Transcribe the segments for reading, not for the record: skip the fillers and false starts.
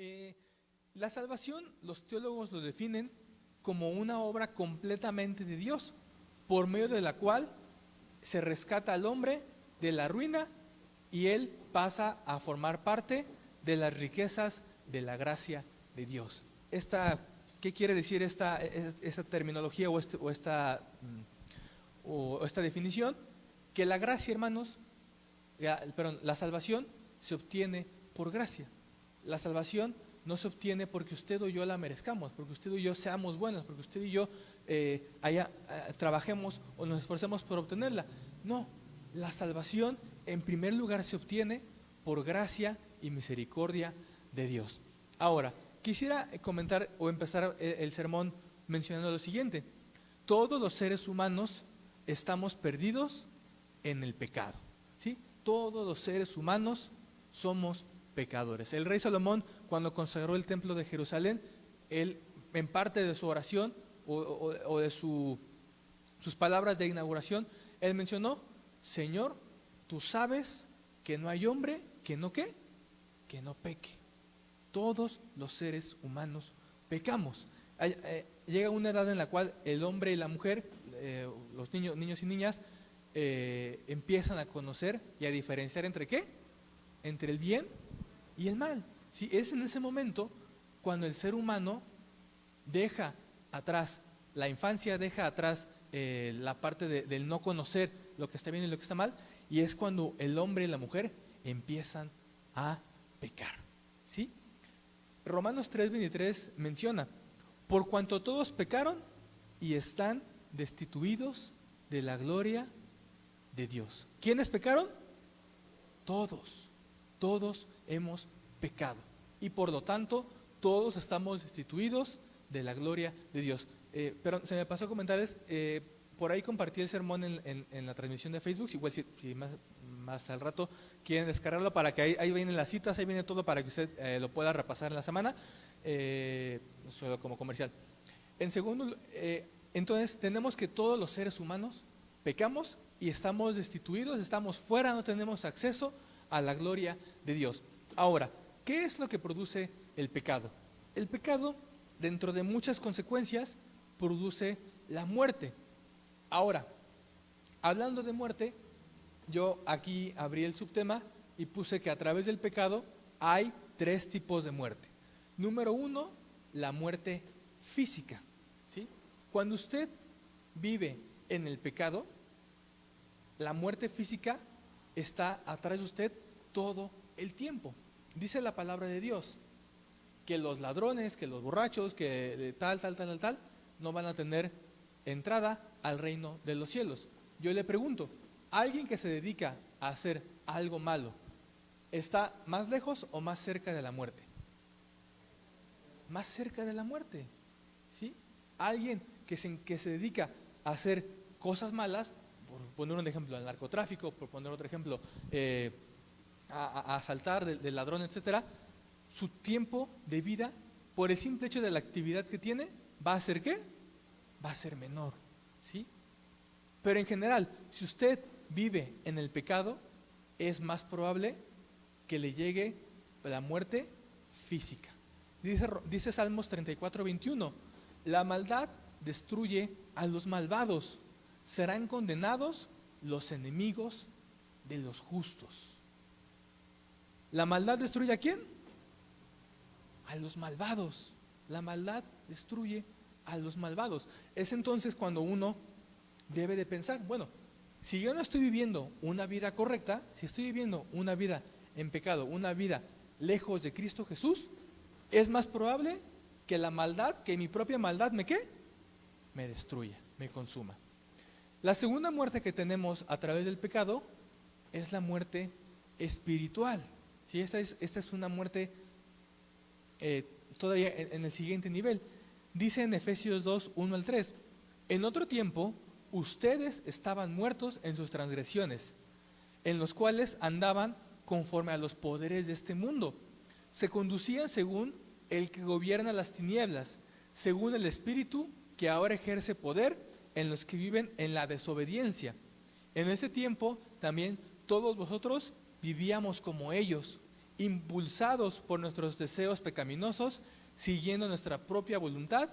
Eh, la salvación, los teólogos lo definen como una obra completamente de Dios, por medio de la cual se rescata al hombre de la ruina y él pasa a formar parte de las riquezas de la gracia de Dios. ¿Qué quiere decir esta terminología o esta definición? Que la gracia, hermanos, la salvación se obtiene por gracia. La salvación no se obtiene porque usted o yo la merezcamos, porque usted y yo seamos buenos, porque usted y yo trabajemos o nos esforcemos por obtenerla. No, la salvación en primer lugar se obtiene por gracia y misericordia de Dios. Ahora, quisiera comentar o empezar el sermón mencionando lo siguiente. Todos los seres humanos estamos perdidos en el pecado, ¿sí? Todos los seres humanos somos pecadores. El rey Salomón, cuando consagró el templo de Jerusalén, él, en parte de su oración o de sus palabras de inauguración, él mencionó: Señor, tú sabes que no hay hombre que no peque. Todos los seres humanos pecamos. Llega una edad en la cual el hombre y la mujer, los niños y niñas, empiezan a conocer y a diferenciar entre ¿qué? Entre el bien y el mal. ¿Sí? Es en ese momento cuando el ser humano deja atrás la infancia, deja atrás la parte del no conocer lo que está bien y lo que está mal, y es cuando el hombre y la mujer empiezan a pecar. ¿Sí? Romanos 3:23 menciona: por cuanto todos pecaron y están destituidos de la gloria de Dios. ¿Quiénes pecaron? Todos hemos pecado y por lo tanto todos estamos destituidos de la gloria de Dios. Pero se me pasó a comentarles, por ahí compartí el sermón en la transmisión de Facebook. Igual si más al rato quieren descargarlo, para que ahí vienen las citas, ahí viene todo para que usted lo pueda repasar en la semana, solo como comercial. En segundo, entonces tenemos que todos los seres humanos pecamos y estamos destituidos, estamos fuera, no tenemos acceso a la gloria de Dios. Ahora, ¿qué es lo que produce el pecado? El pecado, dentro de muchas consecuencias, produce la muerte. Ahora, hablando de muerte, yo aquí abrí el subtema y puse que a través del pecado hay 3 tipos de muerte. Número 1, la muerte física, ¿sí? Cuando usted vive en el pecado, la muerte física está atrás de usted todo el tiempo. Dice la palabra de Dios que los ladrones, que los borrachos, que tal, no van a tener entrada al reino de los cielos. Yo le pregunto, ¿alguien que se dedica a hacer algo malo está más lejos o más cerca de la muerte? Más cerca de la muerte, ¿sí? Alguien que se dedica a hacer cosas malas, por poner un ejemplo, al narcotráfico, por poner otro ejemplo, a asaltar, de ladrón, etcétera, su tiempo de vida, por el simple hecho de la actividad que tiene, ¿va a ser qué? Va a ser menor, ¿sí? Pero en general, si usted vive en el pecado, es más probable que le llegue la muerte física. Dice Salmos 34:21, la maldad destruye a los malvados, serán condenados los enemigos de los justos. ¿La maldad destruye a quién? A los malvados. La maldad destruye a los malvados. Es entonces cuando uno debe de pensar, bueno, si yo no estoy viviendo una vida correcta, si estoy viviendo una vida en pecado, una vida lejos de Cristo Jesús, es más probable que la maldad, que mi propia maldad me destruya, me consuma. La segunda muerte que tenemos a través del pecado es la muerte espiritual. ¿Sí? Esta es una muerte todavía en el siguiente nivel. Dice en Efesios 2:1-3, en otro tiempo ustedes estaban muertos en sus transgresiones, en los cuales andaban conforme a los poderes de este mundo. Se conducían según el que gobierna las tinieblas, según el espíritu que ahora ejerce poder en los que viven en la desobediencia. En ese tiempo también todos vosotros vivíamos como ellos, impulsados por nuestros deseos pecaminosos, siguiendo nuestra propia voluntad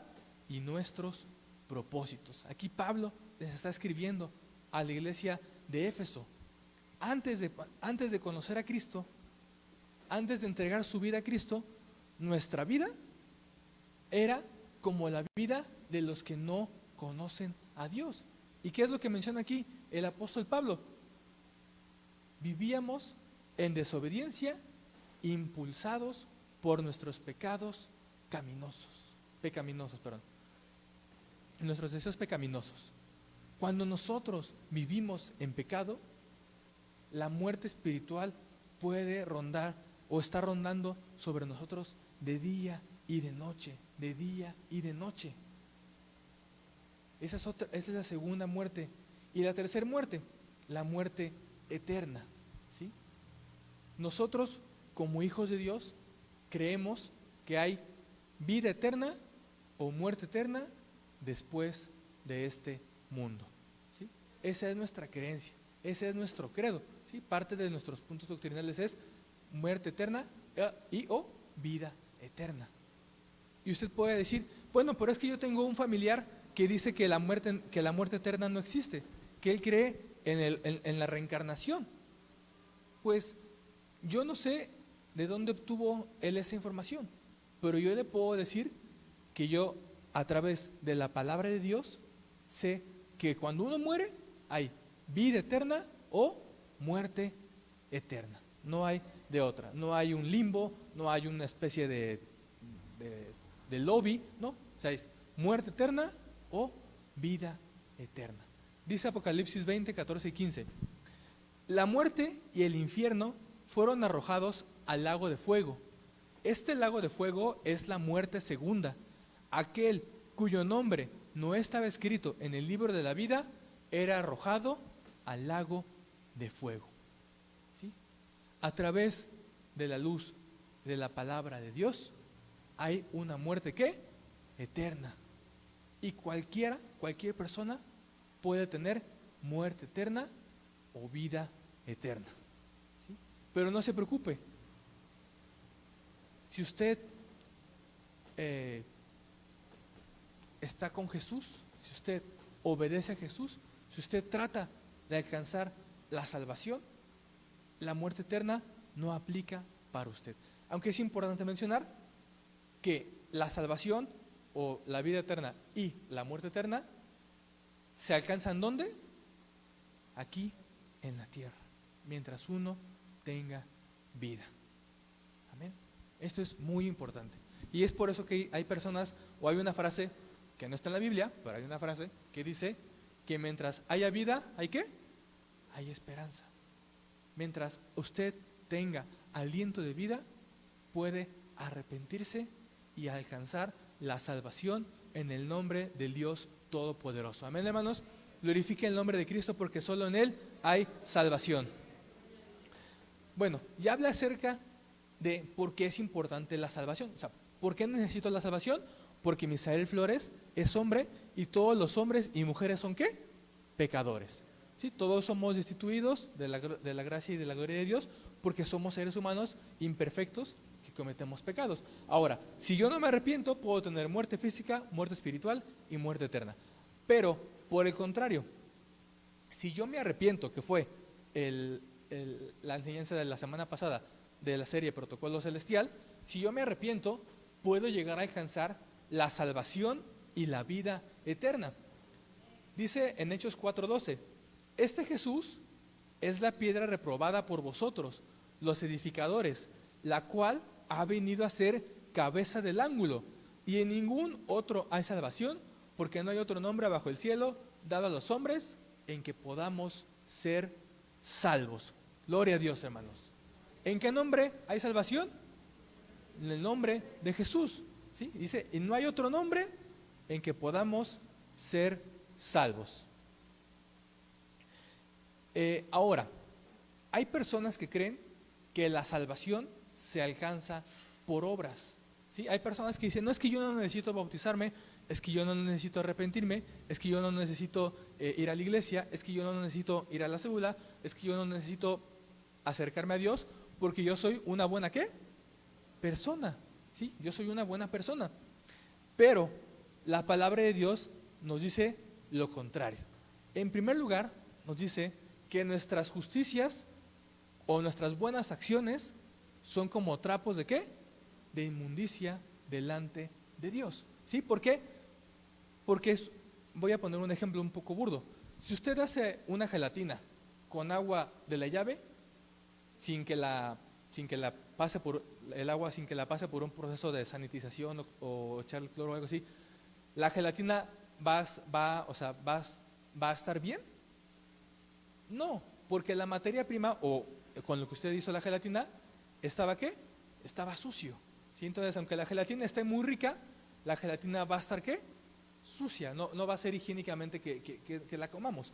y nuestros propósitos. Aquí Pablo les está escribiendo a la iglesia de Éfeso. Antes de conocer a Cristo, antes de entregar su vida a Cristo, nuestra vida era como la vida de los que no conocen a Dios. ¿Y qué es lo que menciona aquí el apóstol Pablo? Vivíamos en desobediencia, impulsados por nuestros pecaminosos, nuestros deseos pecaminosos. Cuando nosotros vivimos en pecado, la muerte espiritual puede rondar o está rondando sobre nosotros de día y de noche, de día y de noche. Esa es la segunda muerte. Y la tercera muerte, la muerte eterna, ¿sí? Nosotros, como hijos de Dios, creemos que hay vida eterna o muerte eterna después de este mundo, ¿sí? Esa es nuestra creencia, ese es nuestro credo, ¿sí? Parte de nuestros puntos doctrinales es muerte eterna o vida eterna. Y usted puede decir, bueno, pero es que yo tengo un familiar que dice que la muerte eterna no existe, que él cree en la reencarnación. Pues yo no sé de dónde obtuvo él esa información, pero yo le puedo decir que yo, a través de la palabra de Dios, sé que cuando uno muere hay vida eterna o muerte eterna. No hay de otra, no hay un limbo, no hay una especie de lobby, ¿no? O sea, es muerte eterna o vida eterna. Dice Apocalipsis 20, 14 y 15: la muerte y el infierno fueron arrojados al lago de fuego. Este lago de fuego es la muerte segunda. Aquel cuyo nombre no estaba escrito en el libro de la vida era arrojado al lago de fuego, ¿sí? A través de la luz de la palabra de Dios hay una muerte ¿qué? Eterna. Y cualquier persona puede tener muerte eterna o vida eterna, ¿sí? Pero no se preocupe. Si usted está con Jesús, si usted obedece a Jesús, si usted trata de alcanzar la salvación, la muerte eterna no aplica para usted. Aunque es importante mencionar que la salvación o la vida eterna y la muerte eterna se alcanzan ¿dónde? Aquí en la tierra, mientras uno tenga vida. Amén. Esto es muy importante. Y es por eso que hay personas, o hay una frase que no está en la Biblia, pero hay una frase que dice que mientras haya vida, ¿hay qué? Hay esperanza. Mientras usted tenga aliento de vida, puede arrepentirse y alcanzar la salvación en el nombre del Dios Todopoderoso. Amén, hermanos. Glorifique el nombre de Cristo porque solo en Él hay salvación. Bueno, ya hablé acerca de por qué es importante la salvación. O sea, ¿por qué necesito la salvación? Porque Misael Flores es hombre y todos los hombres y mujeres son ¿qué? Pecadores. ¿Sí? Todos somos destituidos de la gracia y de la gloria de Dios porque somos seres humanos imperfectos que cometemos pecados. Ahora, si yo no me arrepiento, puedo tener muerte física, muerte espiritual y muerte eterna. Pero, por el contrario, si yo me arrepiento, que fue la enseñanza de la semana pasada de la serie Protocolo Celestial, si yo me arrepiento, puedo llegar a alcanzar la salvación y la vida eterna. Dice en Hechos 4:12, este Jesús es la piedra reprobada por vosotros, los edificadores, la cual ha venido a ser cabeza del ángulo, y en ningún otro hay salvación, porque no hay otro nombre bajo el cielo dado a los hombres en que podamos ser salvos. Gloria a Dios, hermanos. ¿En qué nombre hay salvación? En el nombre de Jesús, ¿sí? Dice, y no hay otro nombre en que podamos ser salvos. Ahora, hay personas que creen que la salvación se alcanza por obras, ¿sí? Hay personas que dicen, no, es que yo no necesito bautizarme, es que yo no necesito arrepentirme, es que yo no necesito ir a la iglesia, es que yo no necesito ir a la célula, es que yo no necesito acercarme a Dios, Porque yo soy una buena ¿qué? Persona. ¿Sí? Yo soy una buena persona. Pero la palabra de Dios nos dice lo contrario. En primer lugar, nos dice que nuestras justicias o nuestras buenas acciones son como trapos de ¿qué? De inmundicia delante de Dios. ¿Sí? ¿Por qué? Porque voy a poner un ejemplo un poco burdo. Si usted hace una gelatina con agua de la llave, sin que la pase por el agua, sin que la pase por un proceso de sanitización o echarle cloro o algo así, la gelatina va a estar bien. No, porque la materia prima o con lo que usted hizo la gelatina estaba ¿qué? Estaba sucio. ¿Sí? Entonces, aunque la gelatina esté muy rica, la gelatina va a estar ¿qué? Sucia, no va a ser higiénicamente que la comamos.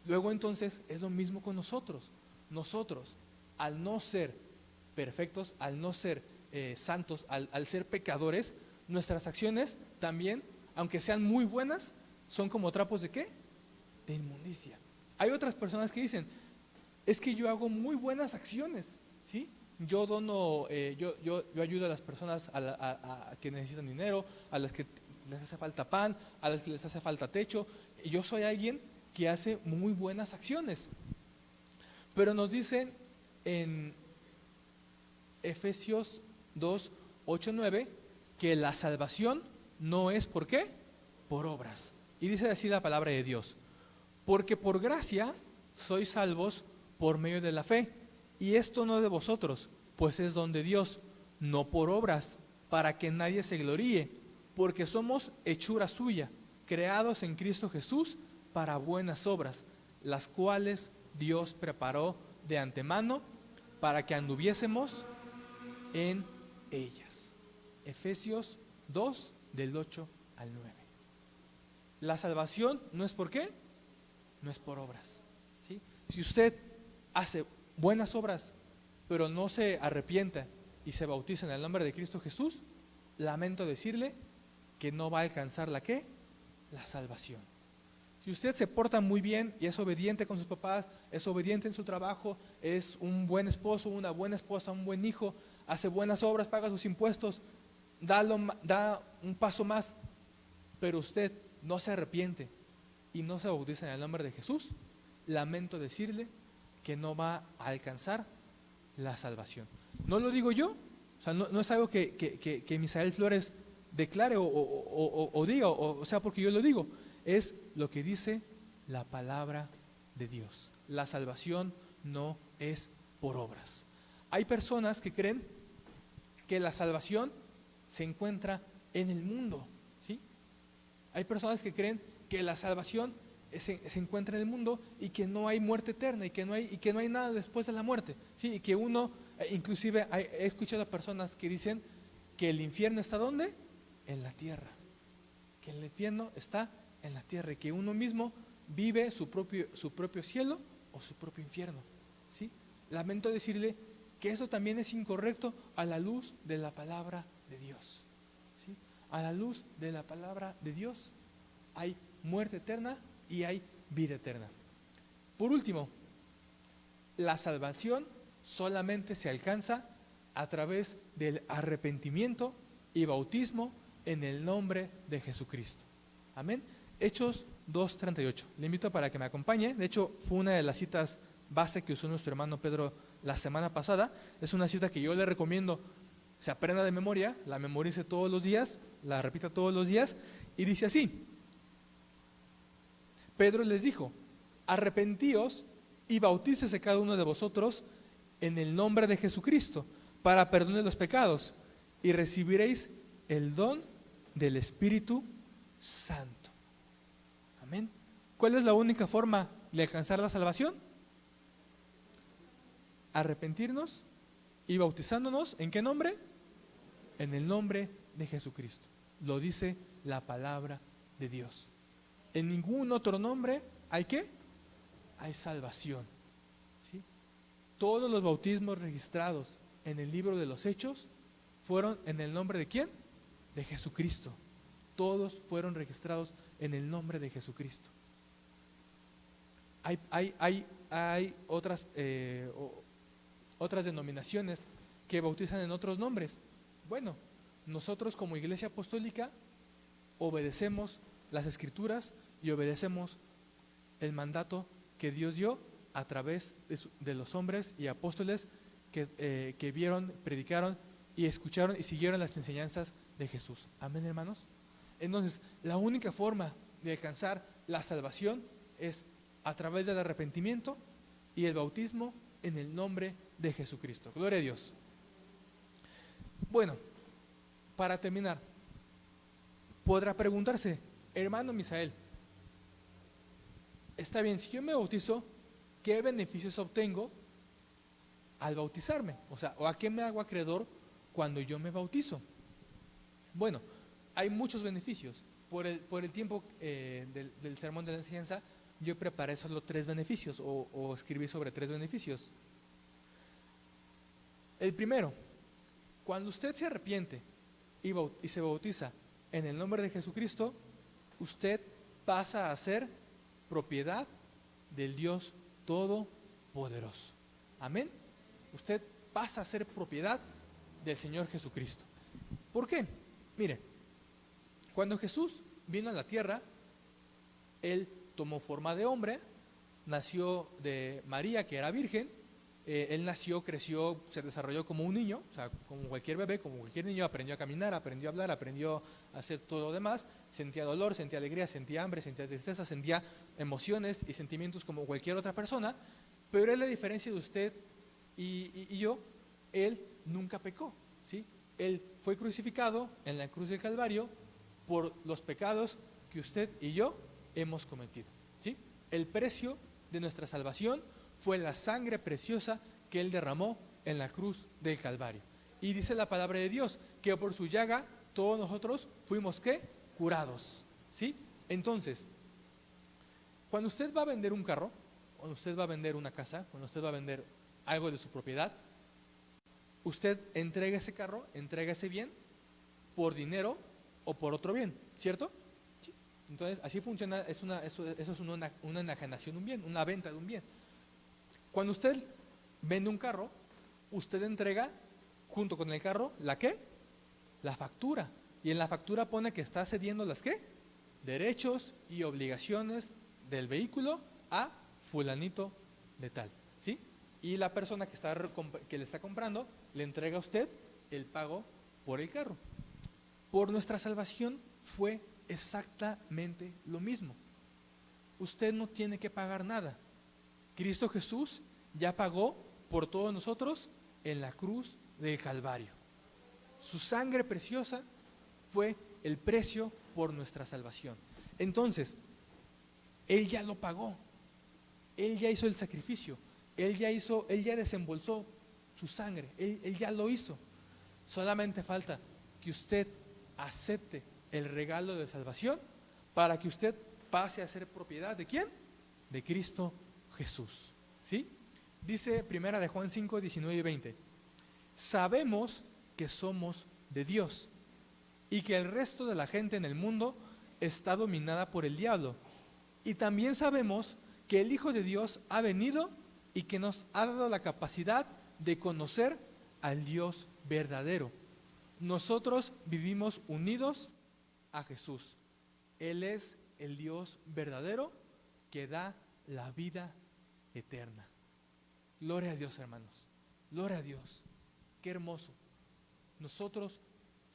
Luego entonces es lo mismo con nosotros. Nosotros, al no ser perfectos, al no ser santos, al ser pecadores, nuestras acciones también, aunque sean muy buenas, son como trapos de ¿qué? De inmundicia. Hay otras personas que dicen, es que yo hago muy buenas acciones, ¿sí? Yo dono, yo ayudo a las personas a que necesitan dinero, a las que les hace falta pan, a las que les hace falta techo. Yo soy alguien que hace muy buenas acciones. Pero nos dicen en Efesios 2, 8, 9, que la salvación no es ¿por qué? Por obras. Y dice así la palabra de Dios. Porque por gracia sois salvos por medio de la fe. Y esto no de vosotros, pues es don de Dios, no por obras, para que nadie se gloríe, porque somos hechura suya, creados en Cristo Jesús para buenas obras, las cuales Dios preparó de antemano para que anduviésemos en ellas. Efesios 2, del 8 al 9. La salvación no es ¿por qué? No es por obras. ¿Sí? Si usted hace buenas obras, pero no se arrepienta y se bautiza en el nombre de Cristo Jesús, lamento decirle que no va a alcanzar la ¿qué? La salvación. Si usted se porta muy bien y es obediente con sus papás, es obediente en su trabajo, es un buen esposo, una buena esposa, un buen hijo, hace buenas obras, paga sus impuestos, da un paso más, pero usted no se arrepiente y no se bautiza en el nombre de Jesús, lamento decirle que no va a alcanzar la salvación. No lo digo yo, o sea, no es algo que Misael Flores declare o diga, o sea, porque yo lo digo, es lo que dice la palabra de Dios. La salvación no es por obras. Hay personas que creen que la salvación se encuentra en el mundo, ¿sí? Hay personas que creen que la salvación se encuentra en el mundo y que no hay muerte eterna y que no hay nada después de la muerte, ¿sí? Y que uno, inclusive he escuchado a personas que dicen que el infierno está ¿dónde? En la tierra, que el infierno está en la tierra y que uno mismo vive su propio cielo o su propio infierno, ¿sí? Lamento decirle que eso también es incorrecto a la luz de la palabra de Dios, ¿sí? A la luz de la palabra de Dios hay muerte eterna y hay vida eterna. Por último, la salvación solamente se alcanza a través del arrepentimiento y bautismo en el nombre de Jesucristo. Amén. Hechos 2:38. Le invito para que me acompañe. De hecho, fue una de las citas base que usó nuestro hermano Pedro la semana pasada. Es una cita que yo le recomiendo se aprenda de memoria, la memorice todos los días, la repita todos los días, y dice así: Pedro les dijo, arrepentíos y bautícese cada uno de vosotros en el nombre de Jesucristo para perdón de los pecados y recibiréis el don del Espíritu Santo. Amén. ¿Cuál es la única forma de alcanzar la salvación? Arrepentirnos y bautizándonos. ¿En qué nombre? En el nombre de Jesucristo. Lo dice la palabra de Dios. En ningún otro nombre hay ¿qué? Hay salvación, ¿sí? Todos los bautismos registrados en el libro de los Hechos fueron en el nombre de ¿quién? De Jesucristo. Todos fueron registrados en el nombre de Jesucristo. Hay otras otras denominaciones que bautizan en otros nombres. Bueno, nosotros como Iglesia Apostólica obedecemos las Escrituras y obedecemos el mandato que Dios dio a través de los hombres y apóstoles que vieron, predicaron y escucharon y siguieron las enseñanzas de Jesús. Amén, hermanos. Entonces, la única forma de alcanzar la salvación es a través del arrepentimiento y el bautismo en el nombre de Jesucristo. Gloria a Dios. Bueno, para terminar, podrá preguntarse, hermano Misael, está bien, si yo me bautizo, ¿qué beneficios obtengo al bautizarme? O sea, ¿o a qué me hago acreedor cuando yo me bautizo? Bueno, hay muchos beneficios. Por el tiempo del sermón de la enseñanza, yo preparé solo 3 beneficios o escribí sobre 3 beneficios. El primero, cuando usted se arrepiente y se bautiza en el nombre de Jesucristo, usted pasa a ser propiedad del Dios Todopoderoso. Amén. Usted pasa a ser propiedad del Señor Jesucristo. ¿Por qué? Mire, cuando Jesús vino a la tierra, Él tomó forma de hombre, nació de María, que era virgen. Él nació, creció, se desarrolló como un niño, o sea, como cualquier bebé, como cualquier niño, aprendió a caminar, aprendió a hablar, aprendió a hacer todo lo demás, sentía dolor, sentía alegría, sentía hambre, sentía tristeza, sentía emociones y sentimientos como cualquier otra persona, pero él, a diferencia de usted y yo, él nunca pecó, ¿sí? Él fue crucificado en la cruz del Calvario por los pecados que usted y yo hemos cometido, ¿sí? El precio de nuestra salvación fue la sangre preciosa que Él derramó en la cruz del Calvario. Y dice la palabra de Dios que por su llaga todos nosotros fuimos ¿qué? Curados, ¿sí? Entonces, cuando usted va a vender un carro, cuando usted va a vender una casa, cuando usted va a vender algo de su propiedad, usted entrega ese carro, entrega ese bien por dinero o por otro bien, ¿cierto? Sí. Entonces, así funciona, eso es una enajenación de un bien, una venta de un bien. Cuando usted vende un carro, usted entrega junto con el carro, ¿la qué? La factura. Y en la factura pone que está cediendo las ¿qué? Derechos y obligaciones del vehículo a fulanito de tal, ¿sí? Y la persona que le está comprando le entrega a usted el pago por el carro. Por nuestra salvación fue exactamente lo mismo. Usted no tiene que pagar nada. Cristo Jesús ya pagó por todos nosotros en la cruz del Calvario. Su sangre preciosa fue el precio por nuestra salvación. Entonces, Él ya lo pagó. Él ya hizo el sacrificio. Él ya desembolsó su sangre. Él ya lo hizo. Solamente falta que usted acepte el regalo de salvación para que usted pase a ser propiedad ¿de quién? De Cristo Jesús, ¿sí? Dice primera de Juan 5, 19 y 20. Sabemos que somos de Dios y que el resto de la gente en el mundo está dominada por el diablo. Y también sabemos que el Hijo de Dios ha venido y que nos ha dado la capacidad de conocer al Dios verdadero. Nosotros vivimos unidos a Jesús. Él es el Dios verdadero que da la vida eterna. Gloria a Dios, hermanos. Gloria a Dios. Qué hermoso. Nosotros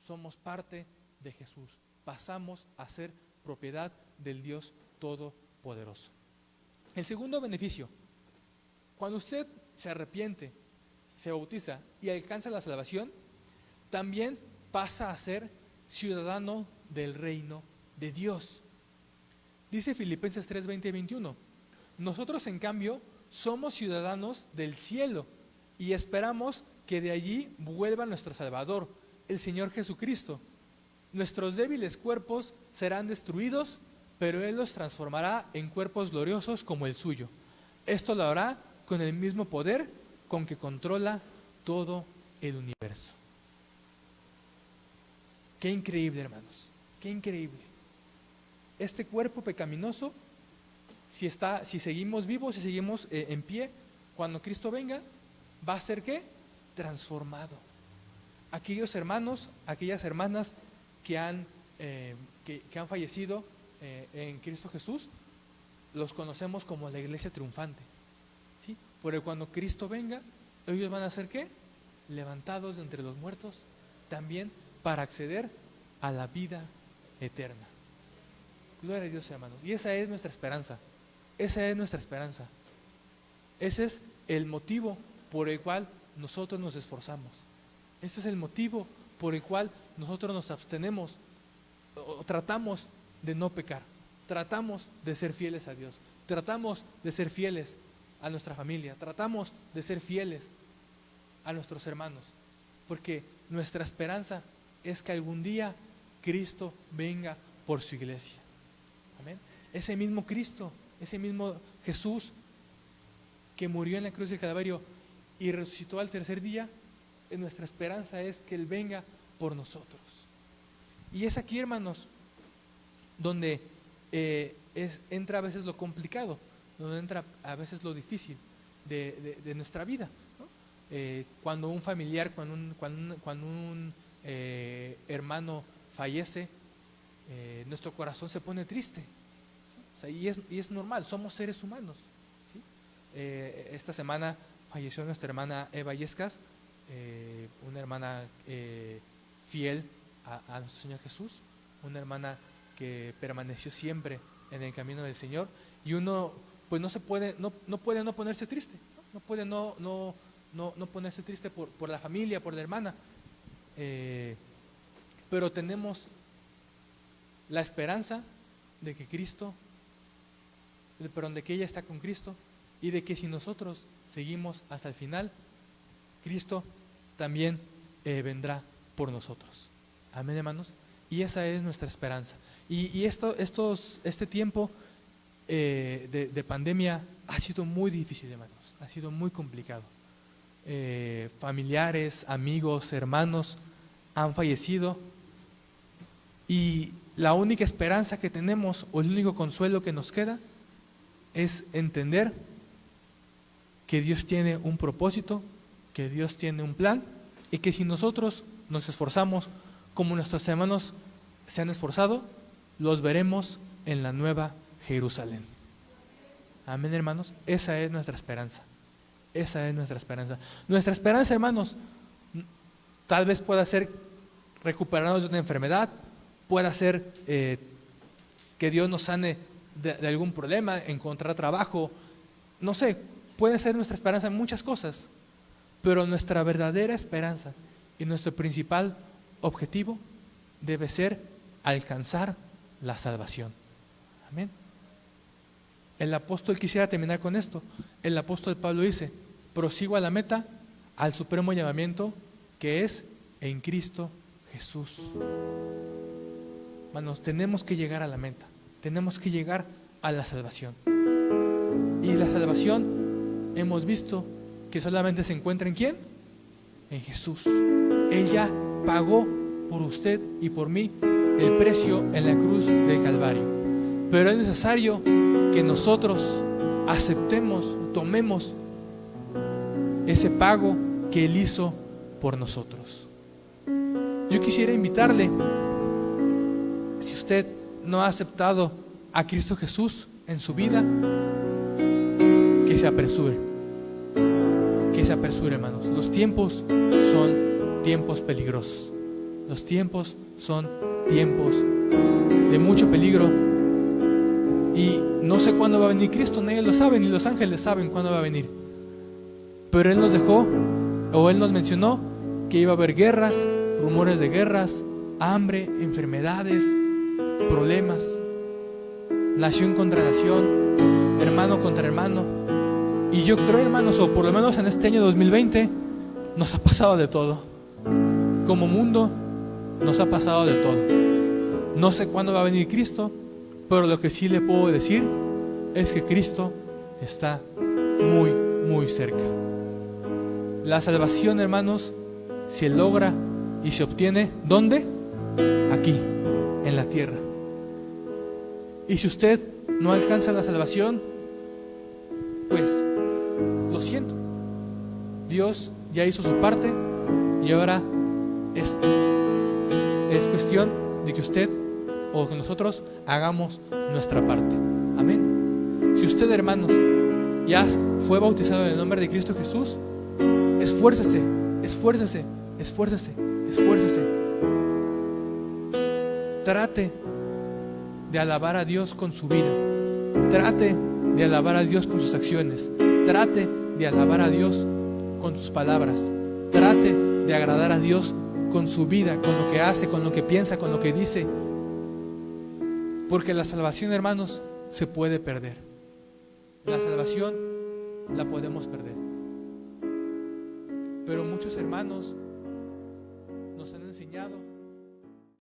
somos parte de Jesús. Pasamos a ser propiedad del Dios Todopoderoso. El segundo beneficio, cuando usted se arrepiente, se bautiza y alcanza la salvación, también pasa a ser ciudadano del reino de Dios. Dice Filipenses 3, 20 y 21. Nosotros, en cambio, somos ciudadanos del cielo y esperamos que de allí vuelva nuestro Salvador, el Señor Jesucristo. Nuestros débiles cuerpos serán destruidos, pero Él los transformará en cuerpos gloriosos como el suyo. Esto lo hará con el mismo poder con que controla todo el universo. Qué increíble, hermanos, qué increíble. Este cuerpo pecaminoso, si seguimos vivos, si seguimos en pie, cuando Cristo venga, va a ser ¿qué? Transformado. Aquellos hermanos, aquellas hermanas que han fallecido en Cristo Jesús, los conocemos como la iglesia triunfante, ¿sí? Porque cuando Cristo venga, ellos van a ser ¿qué? Levantados de entre los muertos, también para acceder a la vida eterna. Gloria a Dios, hermanos. Y esa es nuestra esperanza. Esa es nuestra esperanza. Ese es el motivo por el cual nosotros nos esforzamos. Ese es el motivo por el cual nosotros nos abstenemos o tratamos de no pecar. Tratamos de ser fieles a Dios. Tratamos de ser fieles a nuestra familia. Tratamos de ser fieles a nuestros hermanos. Porque nuestra esperanza es que algún día Cristo venga por su iglesia. Amén. Ese mismo Cristo, ese mismo Jesús que murió en la cruz del Calvario y resucitó al tercer día, nuestra esperanza es que Él venga por nosotros. Y es aquí, hermanos, donde entra a veces lo complicado, donde entra a veces lo difícil de nuestra vida, ¿no? Cuando un familiar, cuando un hermano fallece, nuestro corazón se pone triste, ¿sí? O sea, y es normal, somos seres humanos, ¿sí? Esta semana falleció nuestra hermana Eva Yescas, una hermana fiel a nuestro Señor Jesús, una hermana que permaneció siempre en el camino del Señor, y uno pues no puede no ponerse triste, no puede no ponerse triste por la familia, por la hermana, pero tenemos la esperanza de que de que ella está con Cristo, y de que si nosotros seguimos hasta el final, Cristo también vendrá por nosotros. Amén, hermanos. Y esa es nuestra esperanza. Y este tiempo de pandemia ha sido muy difícil, hermanos. Ha sido muy complicado. Familiares, amigos, hermanos han fallecido. Y la única esperanza que tenemos, o el único consuelo que nos queda, es entender que Dios tiene un propósito, que Dios tiene un plan, y que si nosotros nos esforzamos como nuestros hermanos se han esforzado, los veremos en la nueva Jerusalén. Amén, hermanos. Esa es nuestra esperanza. Esa es nuestra esperanza. Nuestra esperanza, hermanos, tal vez pueda ser recuperarnos de una enfermedad, pueda ser que Dios nos sane de algún problema, encontrar trabajo, no sé, puede ser nuestra esperanza en muchas cosas, pero nuestra verdadera esperanza y nuestro principal objetivo debe ser alcanzar la salvación. Amén. El apóstol, quisiera terminar con esto, el apóstol Pablo dice: prosigo a la meta, al supremo llamamiento que es en Cristo Jesús. Hermanos, tenemos que llegar a la meta, tenemos que llegar a la salvación. Y la salvación hemos visto que solamente se encuentra ¿en quién? En Jesús. Él ya pagó por usted y por mí el precio en la cruz del Calvario. Pero es necesario que nosotros aceptemos, tomemos ese pago que Él hizo por nosotros. Yo quisiera invitarle, si usted no ha aceptado a Cristo Jesús en su vida, que se apresure. Que se apresure, hermanos. Los tiempos son tiempos peligrosos. Los tiempos son tiempos de mucho peligro. Y no sé cuándo va a venir Cristo, nadie lo sabe, ni los ángeles saben cuándo va a venir. Pero Él nos dejó, o Él nos mencionó, que iba a haber guerras, rumores de guerras, hambre, enfermedades, problemas, nación contra nación, hermano contra hermano. Y yo creo, hermanos, o por lo menos en este año 2020, nos ha pasado de todo. Como mundo, nos ha pasado de todo. No sé cuándo va a venir Cristo, pero lo que sí le puedo decir es que Cristo está muy, muy cerca. La salvación, hermanos, se logra y se obtiene ¿dónde? Aquí, en la tierra. Y si usted no alcanza la salvación, pues lo siento. Dios ya hizo su parte y ahora es cuestión de que usted o que nosotros hagamos nuestra parte. Amén. Si usted, hermanos, ya fue bautizado en el nombre de Cristo Jesús, esfuércese, esfuércese, esfuércese, esfuércese. Trate de alabar a Dios con su vida. Trate de alabar a Dios con sus acciones. Trate de alabar a Dios con sus palabras. Trate de agradar a Dios con su vida, con lo que hace, con lo que piensa, con lo que dice. Porque la salvación, hermanos, se puede perder. La salvación la podemos perder. Pero muchos hermanos nos han enseñado